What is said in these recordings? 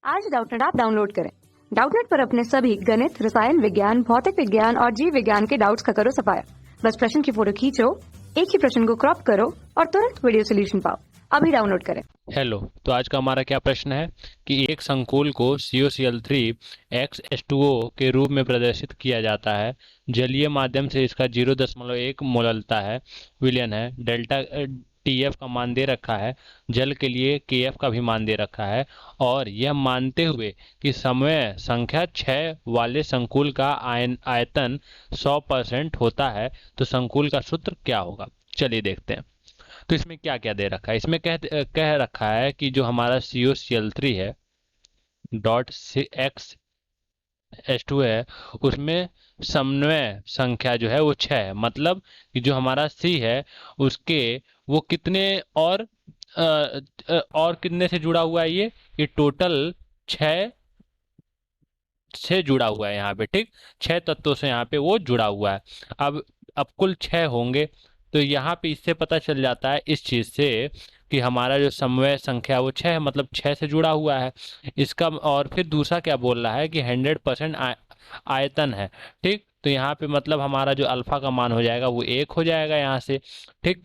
आज Doubtnut app download करें। Doubtnut पर अपने सभी गणित, रसायन विज्ञान, भौतिक विज्ञान और जीव विज्ञान के डाउट्स का करो सफाया। बस प्रश्न की फोटो खींचो, एक ही प्रश्न को क्रॉप करो और तुरंत वीडियो सोल्यूशन पाओ। अभी डाउनलोड करें। हेलो। तो आज का हमारा क्या प्रश्न है कि एक संकुल को CuCl3 X के रूप में प्रदर्शित किया जाता है। जलीय माध्यम से इसका 0.1 मोललता है, विलयन है। डेल्टा TF का मान दे रखा है। जल के लिए KF का भी मान दे रखा है। और यह मानते हुए कि समय संख्या 6 वाले संकुल का आयतन 100% होता है, तो संकुल का सूत्र क्या होगा। चलिए देखते हैं। तो इसमें क्या क्या दे रखा है। इसमें कह रखा है कि जो हमारा CuCl3 है डॉट X है, उसमें समन्वय संख्या जो है वो 6 है। मतलब कि जो हमारा C है उसके वो कितने और कितने से जुड़ा हुआ है। ये टोटल 6 से जुड़ा हुआ है यहाँ पे। ठीक, 6 तत्वों से यहाँ पे वो जुड़ा हुआ है। अब कुल 6 होंगे, तो यहाँ पे इससे पता चल जाता है इस चीज से कि हमारा जो समन्वय संख्या वो 6 है, मतलब 6 से जुड़ा हुआ है इसका। और फिर दूसरा क्या बोल रहा है कि 100% आयतन है। ठीक, तो यहाँ पे मतलब हमारा जो अल्फा का मान हो जाएगा वो 1 हो जाएगा यहाँ से। ठीक,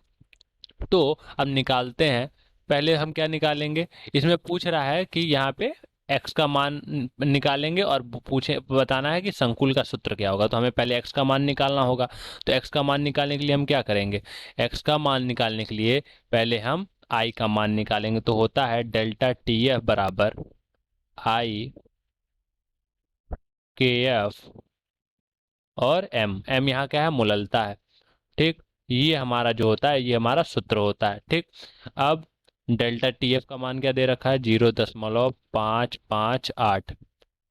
तो अब निकालते हैं। पहले हम क्या निकालेंगे, इसमें पूछ रहा है कि यहाँ पे x का मान निकालेंगे और पूछे बताना है कि संकुल का सूत्र क्या होगा। तो हमें पहले x का मान निकालना होगा। तो x का मान निकालने के लिए हम क्या करेंगे, x का मान निकालने के लिए पहले हम i का मान निकालेंगे। तो होता है डेल्टा TF बराबर I KF और m यहाँ क्या है, मोललता है। ठीक, ये हमारा जो होता है ये हमारा सूत्र होता है। ठीक, अब डेल्टा TF का मान क्या दे रखा है, 0.558।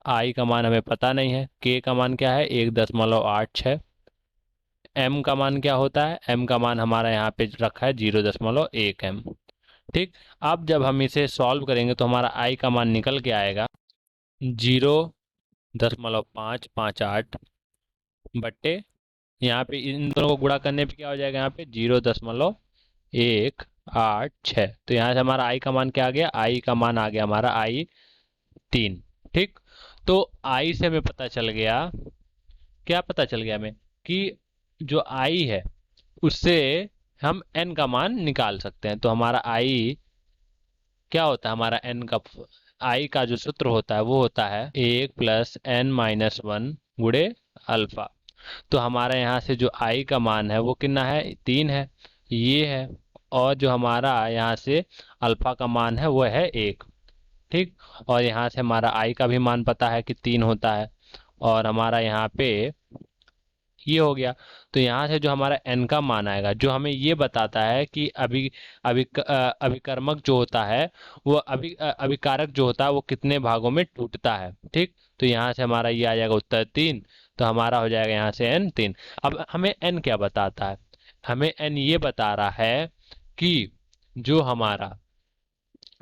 आई का मान हमें पता नहीं है। के का मान क्या है, 1.86। एम का मान क्या होता है, एम का मान हमारा यहाँ पे रखा है 0.1 m। ठीक, अब जब हम इसे सॉल्व करेंगे तो हमारा आई का मान निकल के आएगा 0.558 बट्टे, यहाँ पे इन दोनों को गुणा करने पे क्या हो जाएगा, यहाँ पे 0.186। तो यहाँ से हमारा आई का मान क्या आ गया, आई का मान आ गया हमारा आई 3। ठीक, तो आई से हमें पता चल गया, क्या पता चल गया हमें कि जो आई है उससे हम एन का मान निकाल सकते हैं। तो हमारा आई क्या होता है, हमारा एन का आई का जो सूत्र होता है वो होता है 1+n-1 गुणे अल्फा। तो हमारा यहाँ से जो आई का मान है वो कितना है, 3 है, ये है। और जो हमारा यहाँ से अल्फा का मान है वो है 1। ठीक, और यहाँ से हमारा आई का भी मान पता है कि 3 होता है। और हमारा यहाँ पे ये हो गया। तो यहाँ से जो हमारा एन का मान आएगा जो हमें ये बताता है कि अभिकर्मक जो होता है वो अभिकारक जो होता है वो कितने भागों में टूटता है। ठीक, तो यहाँ से हमारा ये आ जाएगा उत्तर 3। तो हमारा हो जाएगा यहाँ से एन 3। अब हमें एन क्या बताता है, हमें एन ये बता रहा है कि जो हमारा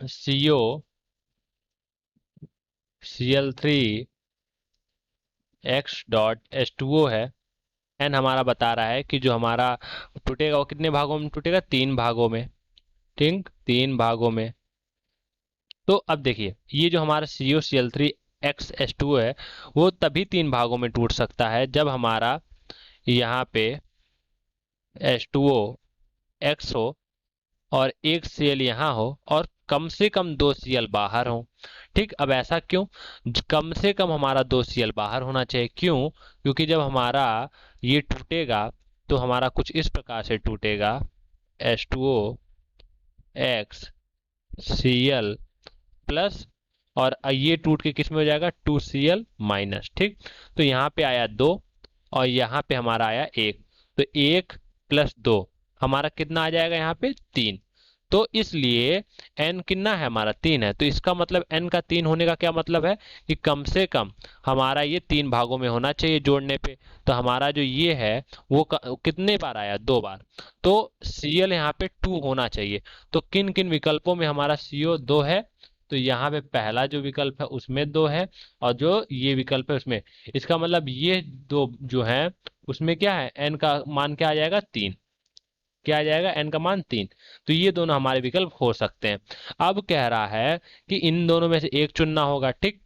CuCl3 X.H2O है, एन हमारा बता रहा है कि जो हमारा टूटेगा वो कितने भागों में टूटेगा, 3 भागों में। ठीक, 3 भागों में। तो अब देखिए ये जो हमारा CuCl3 XH2 है वो तभी 3 भागों में टूट सकता है जब हमारा यहाँ पे H2O X हो और एक Cl यहाँ हो और कम से कम 2 Cl बाहर हो। ठीक, अब ऐसा क्यों, कम से कम हमारा 2 Cl बाहर होना चाहिए। क्यों, क्योंकि जब हमारा ये टूटेगा तो हमारा कुछ इस प्रकार से टूटेगा, H2O X Cl प्लस, और ये टूट के किस में हो जाएगा, 2Cl माइनस। ठीक, तो यहाँ पे आया 2 और यहाँ पे हमारा आया 1। तो 1 + 2 हमारा कितना आ जाएगा, यहाँ पे 3। तो इसलिए n कितना है हमारा, 3 है। तो इसका मतलब n का 3 होने का क्या मतलब है कि कम से कम हमारा ये 3 भागों में होना चाहिए जोड़ने पे। तो हमारा जो ये है वो कितने बार आया, 2 बार। तो Cl यहाँ पे 2 होना चाहिए। तो किन किन विकल्पों में हमारा CO 2 है, तो यहाँ पे पहला जो विकल्प है उसमें 2 है और जो ये विकल्प है उसमें, इसका मतलब ये दो जो है उसमें क्या है, n का मान क्या आ जाएगा, 3। क्या आ जाएगा, n का मान 3। तो ये दोनों हमारे विकल्प हो सकते हैं। अब कह रहा है कि इन दोनों में से एक चुनना होगा, ठीक।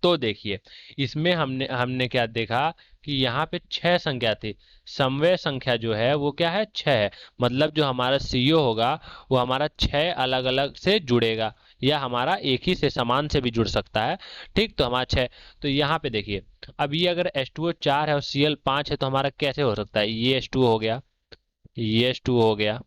तो देखिए इसमें हमने हमने क्या देखा कि यहाँ पे 6 संख्या थी। समव्य संख्या जो है वो क्या है, 6 है। मतलब जो हमारा सीओ होगा वो हमारा 6 अलग अलग से जुड़ेगा, या हमारा एक ही से समान से भी जुड़ सकता है, ठीक। तो हमारा 6। तो यहाँ पे देखिए अब ये अगर H2O 4 है और Cl 5 है तो हमारा कैसे हो सकता है, ये H2O हो गया, ये H2O हो गया,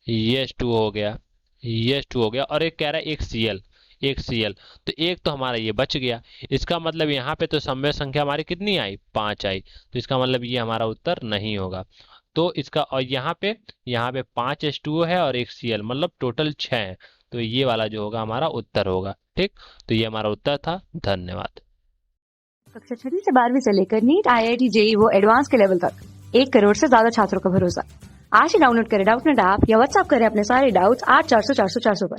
ये H2O हो गया, ये H2O हो गया, और एक कह रहा है एक Cl, एक Cl। तो एक तो हमारा ये बच गया। इसका मतलब यहाँ पे तो समव्य संख्या हमारी कितनी आई, 5 आई। तो इसका मतलब ये हमारा उत्तर नहीं होगा। तो इसका, और यहाँ पे 5 H2O है और एक Cl, मतलब टोटल 6 है। तो ये वाला जो होगा हमारा उत्तर होगा, ठीक। तो ये हमारा उत्तर था। धन्यवाद। कक्षा 6वीं से 12वीं से लेकर नीट, IIT, JEE वो एडवांस के लेवल तक 1 करोड़ से ज्यादा छात्रों का भरोसा। आज ही डाउनलोड करें डाउटनेट ऐप या व्हाट्सएप करें अपने सारे डाउट्स 8400 400 400 पर।